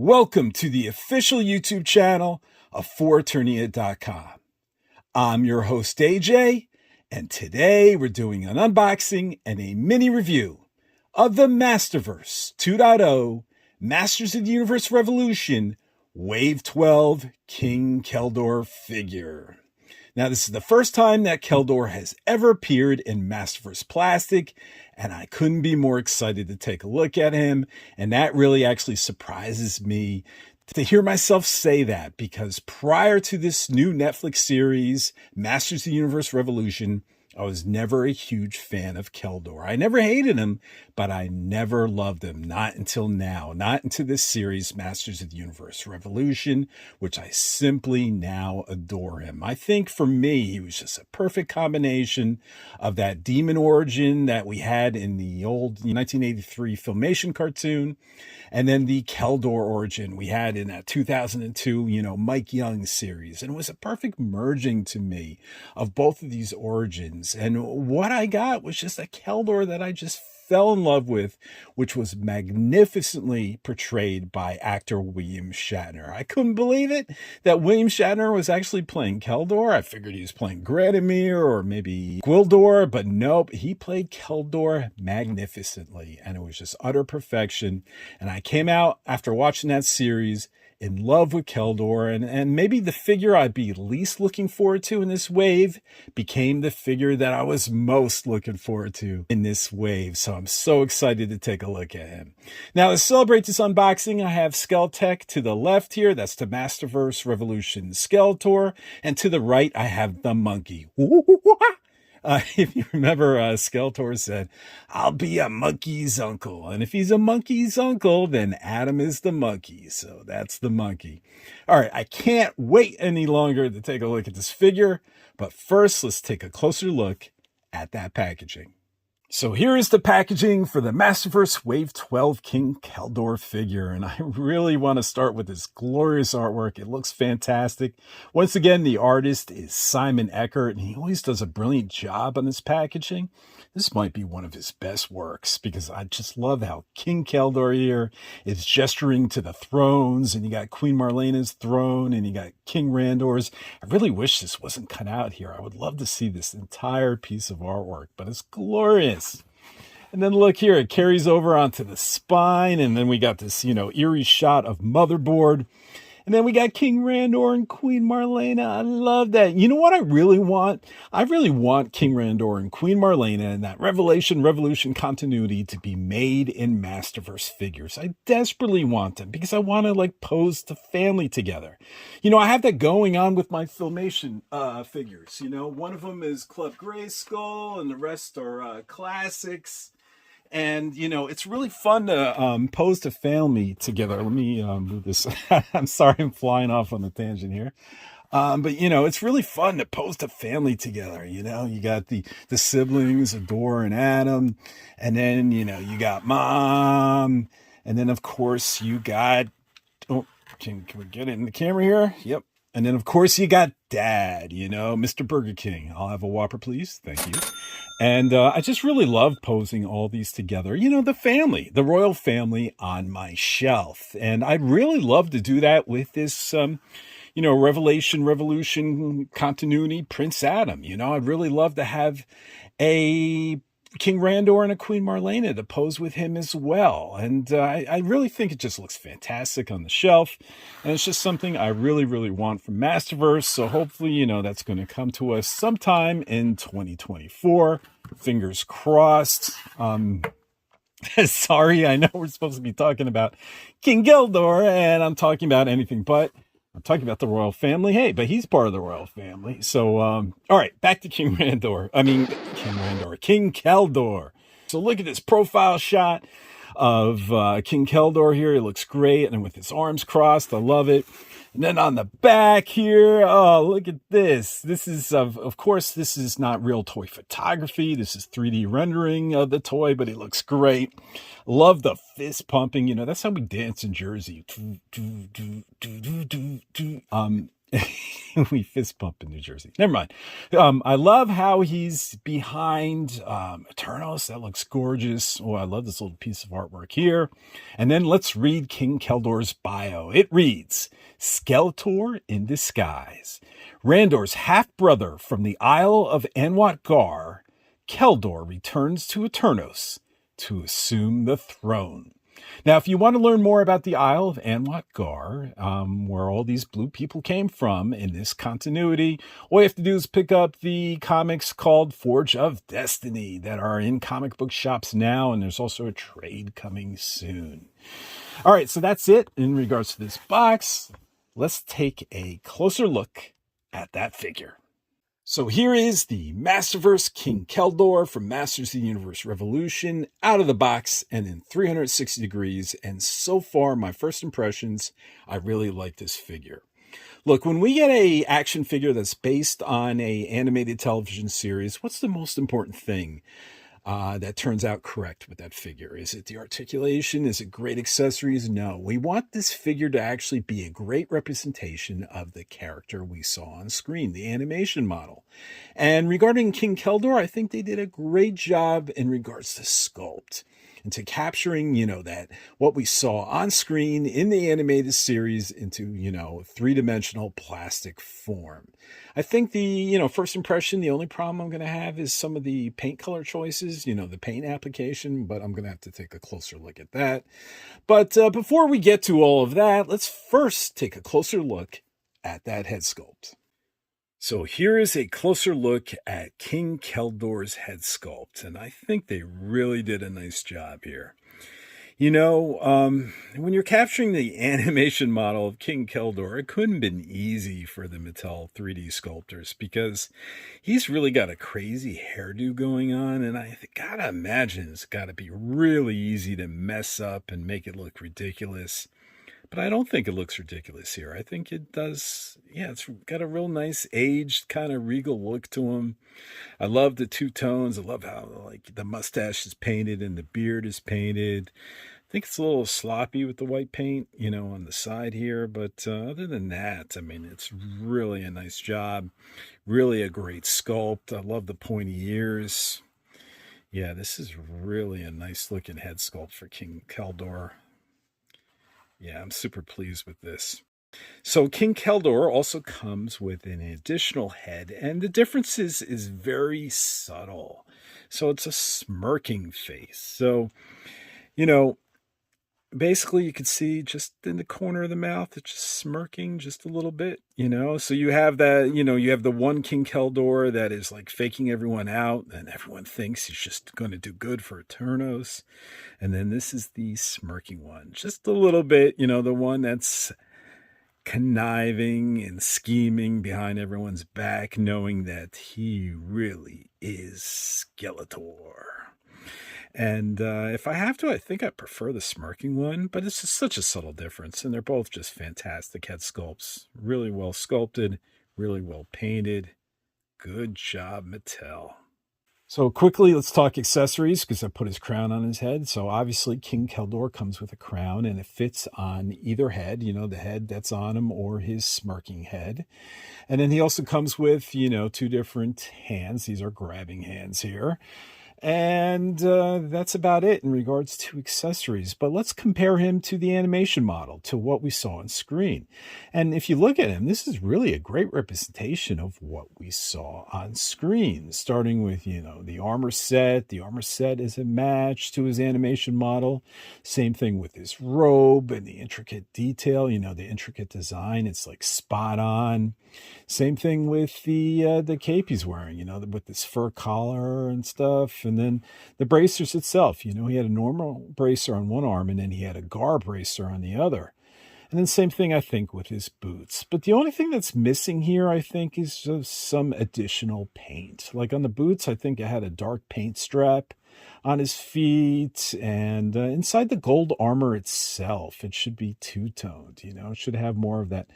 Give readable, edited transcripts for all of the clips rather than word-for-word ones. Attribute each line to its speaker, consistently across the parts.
Speaker 1: Welcome to the official YouTube channel of Eternia.com. I'm your host AJ, and today we're doing an unboxing and a mini review of the Masterverse 2.0 Masters of the Universe Revolution Wave 12 King Keldor figure. Now, this is the first time that Keldor has ever appeared in Masterverse Plastic, and I couldn't be more excited to take a look at him. And that really actually surprises me to hear myself say that, because prior to this new Netflix series, Masters of the Universe Revolution, I was never a huge fan of Keldor. I never hated him, but I never loved him. Not until now. Not into this series, Masters of the Universe Revolution, which I simply now adore him. I think for me, he was just a perfect combination of that demon origin that we had in the old 1983 Filmation cartoon, and then the Keldor origin we had in that 2002, Mike Young series. And it was a perfect merging to me of both of these origins. And what I got was just a Keldor that I just fell in love with, which was magnificently portrayed by actor William Shatner. I couldn't believe it that William Shatner was actually playing Keldor. I figured he was playing Gradamir or maybe Gwildor, but nope, he played Keldor magnificently, and it was just utter perfection. And I came out after watching that series in love with Keldor, and maybe the figure I'd be least looking forward to in this wave became the figure that I was most looking forward to in this wave. So I'm so excited to take a look at him. Now, to celebrate this unboxing, I have Sculpt to the left here. That's the Masterverse Revolution Skeletor. And to the right, I have the monkey. If you remember, Skeletor said, "I'll be a monkey's uncle." And if he's a monkey's uncle, then Adam is the monkey. So that's the monkey. All right, I can't wait any longer to take a look at this figure. But first, let's take a closer look at that packaging. So here is the packaging for the Masterverse Wave 12 King Keldor figure. And I really want to start with this glorious artwork. It looks fantastic. Once again, the artist is Simon Eckert, and he always does a brilliant job on this packaging. This might be one of his best works, because I just love how King Keldor here is gesturing to the thrones, and you got Queen Marlena's throne, and you got King Randor's. I really wish this wasn't cut out here. I would love to see this entire piece of artwork, but it's glorious. And then look here, it carries over onto the spine, and then we got this, eerie shot of Motherboard. And then we got King Randor and Queen Marlena. I love that. You know what I really want? I really want King Randor and Queen Marlena and that Revolution continuity to be made in Masterverse figures. I desperately want them, because I want to pose the family together. I have that going on with my Filmation figures. One of them is Club Grayskull and the rest are classics. And, it's really fun to pose the family together. Let me move this. I'm sorry, I'm flying off on a tangent here. But, it's really fun to pose the family together. You got the siblings, Adore and Adam. And then, you got Mom. And then, of course, you got... Oh, can we get it in the camera here? Yep. And then, of course, you got Dad, Mr. Burger King. I'll have a Whopper, please. Thank you. And I just really love posing all these together. The family, the royal family on my shelf. And I'd really love to do that with this, Revolution continuity Prince Adam. I'd really love to have a King Randor and a Queen Marlena to pose with him as well. And I really think it just looks fantastic on the shelf. And it's just something I really, really want from Masterverse. So hopefully, that's going to come to us sometime in 2024. Fingers crossed. Sorry, I know we're supposed to be talking about King Keldor, and I'm talking about anything but. I'm talking about the royal family. Hey, but he's part of the royal family. So, all right, back to King Keldor. King Keldor. So look at this profile shot of King Keldor here. It looks great. And with his arms crossed, I love it. And then on the back here, oh, look at this. This is, of course, this is not real toy photography. This is 3D rendering of the toy, but it looks great. Love the fist pumping. That's how we dance in Jersey. We fist bump in New Jersey. Never mind. I love how he's behind Eternos. That looks gorgeous. Oh, I love this little piece of artwork here. And then let's read King Keldor's bio. It reads, Skeletor in disguise. Randor's half-brother from the Isle of Anwat-Gar, Keldor returns to Eternos to assume the throne. Now, if you want to learn more about the Isle of Anwat-Gar, where all these blue people came from in this continuity, all you have to do is pick up the comics called Forge of Destiny that are in comic book shops now, and there's also a trade coming soon. All right, so that's it in regards to this box. Let's take a closer look at that figure. So here is the Masterverse King Keldor from Masters of the Universe Revolution, out of the box and in 360 degrees. And so far, my first impressions, I really like this figure. Look, when we get a action figure that's based on a animated television series, what's the most important thing that turns out correct with that figure? Is it the articulation? Is it great accessories? No, we want this figure to actually be a great representation of the character we saw on screen, the animation model. And regarding King Keldor, I think they did a great job in regards to sculpt and to capturing, that what we saw on screen in the animated series into, three-dimensional plastic form. I think the, first impression, the only problem I'm going to have is some of the paint color choices, the paint application, but I'm going to have to take a closer look at that. But before we get to all of that, let's first take a closer look at that head sculpt. So here is a closer look at King Keldor's head sculpt, and I think they really did a nice job here. When you're capturing the animation model of King Keldor, it couldn't have been easy for the Mattel 3D sculptors because he's really got a crazy hairdo going on, and I gotta imagine it's gotta be really easy to mess up and make it look ridiculous. But I don't think it looks ridiculous here. I think it does. Yeah, it's got a real nice aged kind of regal look to him. I love the two tones. I love how the mustache is painted and the beard is painted. I think it's a little sloppy with the white paint, on the side here. But other than that, it's really a nice job. Really a great sculpt. I love the pointy ears. Yeah, this is really a nice looking head sculpt for King Keldor. Yeah, I'm super pleased with this. So King Keldor also comes with an additional head, and the difference is very subtle. So it's a smirking face. So, basically you could see just in the corner of the mouth, it's just smirking just a little bit, So you have that, you have the one King Keldor that is faking everyone out, and everyone thinks he's just going to do good for Eternos. And then this is the smirking one, just a little bit, the one that's conniving and scheming behind everyone's back, knowing that he really is Skeletor. And if I have to, I think I prefer the smirking one, but it's just such a subtle difference. And they're both just fantastic head sculpts. Really well sculpted, really well painted. Good job, Mattel. So quickly, let's talk accessories because I put his crown on his head. So obviously King Keldor comes with a crown and it fits on either head, the head that's on him or his smirking head. And then he also comes with, two different hands. These are grabbing hands here. And that's about it in regards to accessories. But let's compare him to the animation model, to what we saw on screen. And if you look at him, this is really a great representation of what we saw on screen, starting with, the armor set. The armor set is a match to his animation model. Same thing with his robe and the intricate detail, the intricate design. It's spot on. Same thing with the cape he's wearing, with this fur collar and stuff. And then the bracers itself, he had a normal bracer on one arm and then he had a Gar bracer on the other. And then same thing, I think, with his boots. But the only thing that's missing here, I think, is just some additional paint. Like on the boots, I think it had a dark paint strap. on his feet, and inside the gold armor itself, it should be two-toned. It should have more of that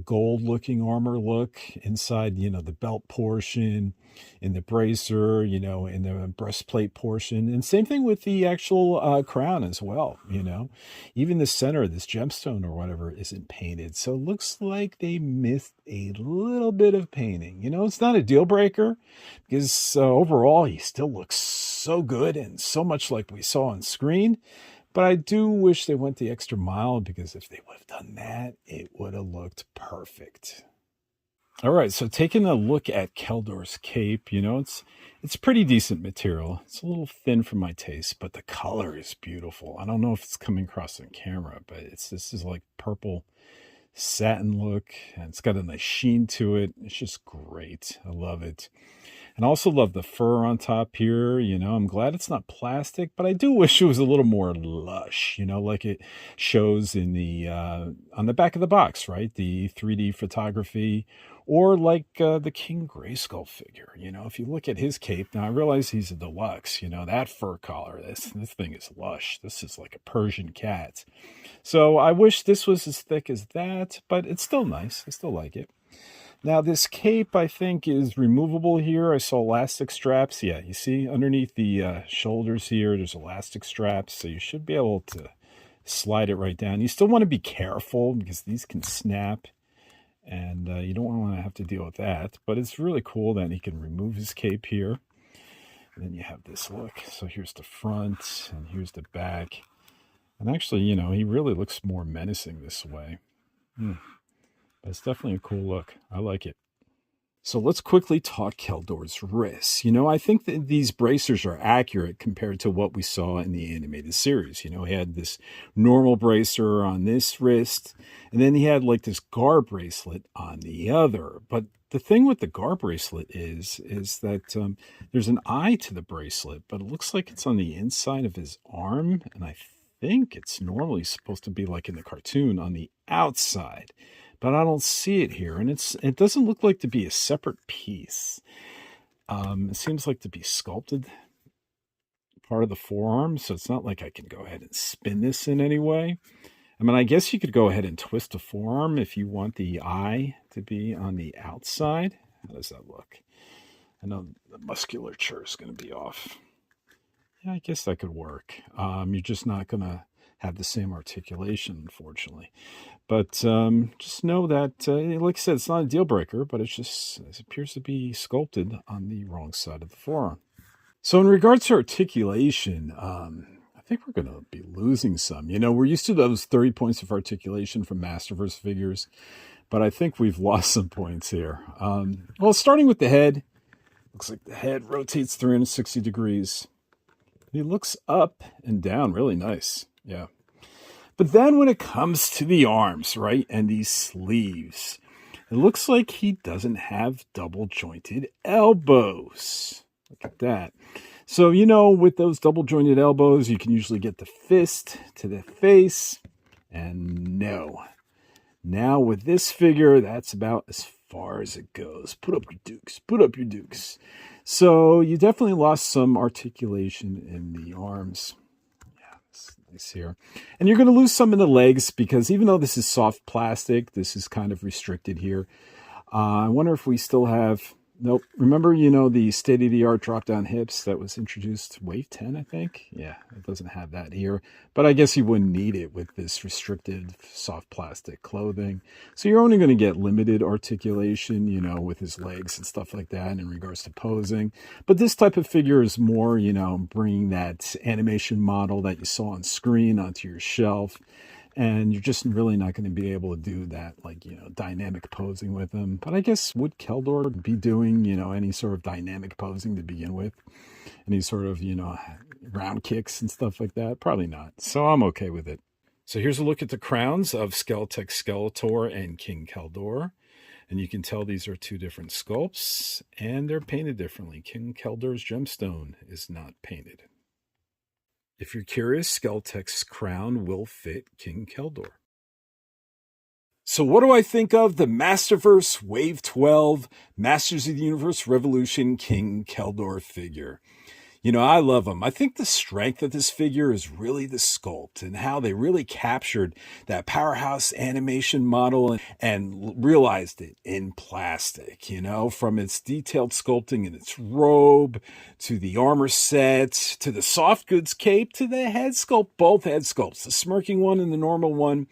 Speaker 1: gold-looking armor look inside, the belt portion, in the bracer, in the breastplate portion, and same thing with the actual crown as well. Even the center of this gemstone or whatever isn't painted, so it looks like they missed a little bit of painting. It's not a deal breaker because overall he still looks so good and so much like we saw on screen, but I do wish they went the extra mile, because if they would have done that, it would have looked perfect. All right, so taking a look at Keldor's cape, it's pretty decent material. It's a little thin for my taste, but the color is beautiful. I don't know if it's coming across on camera, but this is like purple satin look, and it's got a nice sheen to it. It's just great. I love it. And I also love the fur on top here. I'm glad it's not plastic, but I do wish it was a little more lush, like it shows in the on the back of the box, right? The 3D photography, or like the King Grayskull figure. If you look at his cape, now I realize he's a deluxe, that fur collar, this thing is lush. This is like a Persian cat. So I wish this was as thick as that, but it's still nice. I still like it. Now, this cape, I think, is removable here. I saw elastic straps. Yeah, you see underneath the shoulders here, there's elastic straps, so you should be able to slide it right down. You still want to be careful because these can snap, and you don't want to have to deal with that. But it's really cool that he can remove his cape here. And then you have this look. So here's the front, and here's the back. And actually, he really looks more menacing this way. It's definitely a cool look. I like it. So let's quickly talk Keldor's wrists. I think that these bracers are accurate compared to what we saw in the animated series. He had this normal bracer on this wrist, and then he had like this guard bracelet on the other. But the thing with the guard bracelet is that there's an eye to the bracelet, but it looks like it's on the inside of his arm, and I think it's normally supposed to be like in the cartoon on the outside. But I don't see it here, and it doesn't look like to be a separate piece. It seems like to be sculpted part of the forearm, so it's not like I can go ahead and spin this in any way. I mean, I guess you could go ahead and twist the forearm if you want the eye to be on the outside. How does that look? I know the musculature is going to be off. Yeah, I guess that could work. You're just not going to have the same articulation, unfortunately. But just know that, like I said, it's not a deal breaker, but it appears to be sculpted on the wrong side of the forearm. So in regards to articulation, I think we're going to be losing some. We're used to those 30 points of articulation from Masterverse figures, but I think we've lost some points here. Well, starting with the head, looks like the head rotates 360 degrees. He looks up and down really nice. Yeah. But then when it comes to the arms, right, and these sleeves, it looks like he doesn't have double jointed elbows. Look at that. So, with those double jointed elbows, you can usually get the fist to the face, and no. Now with this figure, that's about as far as it goes. Put up your dukes. Put up your dukes. So you definitely lost some articulation in the arms. Nice here. And you're going to lose some in the legs because even though this is soft plastic, this is kind of restricted here. I wonder if we still have... Nope. Remember, the state-of-the-art drop-down hips that was introduced wave 10, I think? Yeah, it doesn't have that here. But I guess you wouldn't need it with this restricted soft plastic clothing. So you're only going to get limited articulation, with his legs and stuff like that in regards to posing. But this type of figure is more, bringing that animation model that you saw on screen onto your shelf. And you're just really not going to be able to do that, dynamic posing with him. But I guess would Keldor be doing, any sort of dynamic posing to begin with? Any sort of, round kicks and stuff like that? Probably not. So I'm okay with it. So here's a look at the crowns of Skeltec Skeletor and King Keldor. And you can tell these are two different sculpts, and they're painted differently. King Keldor's gemstone is not painted. If you're curious, Skeltec's crown will fit King Keldor. So what do I think of the Masterverse Wave 12 Masters of the Universe Revolution King Keldor figure? You know, I love them. I think the strength of this figure is really the sculpt and how they really captured that powerhouse animation model and realized it in plastic, you know, from its detailed sculpting in its robe to the armor set to the soft goods cape to the head sculpt, both head sculpts, the smirking one and the normal one.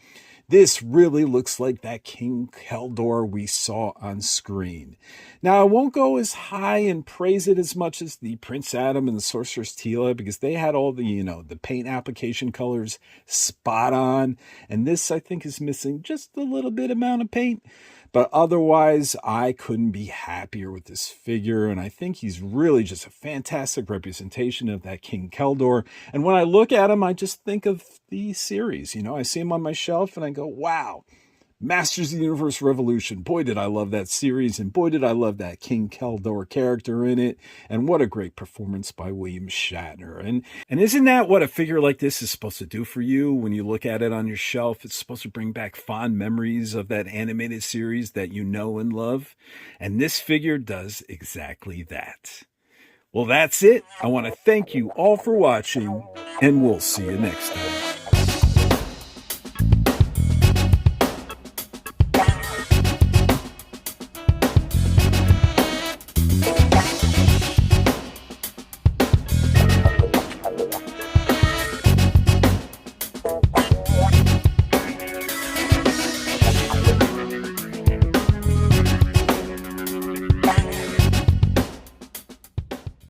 Speaker 1: This really looks like that King Keldor we saw on screen. Now, I won't go as high and praise it as much as the Prince Adam and the Sorceress Tila because they had all the, the paint application colors spot on. And this, I think, is missing just a little bit amount of paint. But otherwise, I couldn't be happier with this figure. And I think he's really just a fantastic representation of that King Keldor. And when I look at him, I just think of the series. I see him on my shelf and I go, wow, Masters of the Universe Revolution. Boy, did I love that series. And boy, did I love that King Keldor character in it. And what a great performance by William Shatner. And isn't that what a figure like this is supposed to do for you when you look at it on your shelf? It's supposed to bring back fond memories of that animated series that you know and love. And this figure does exactly that. Well, that's it. I want to thank you all for watching, and we'll see you next time.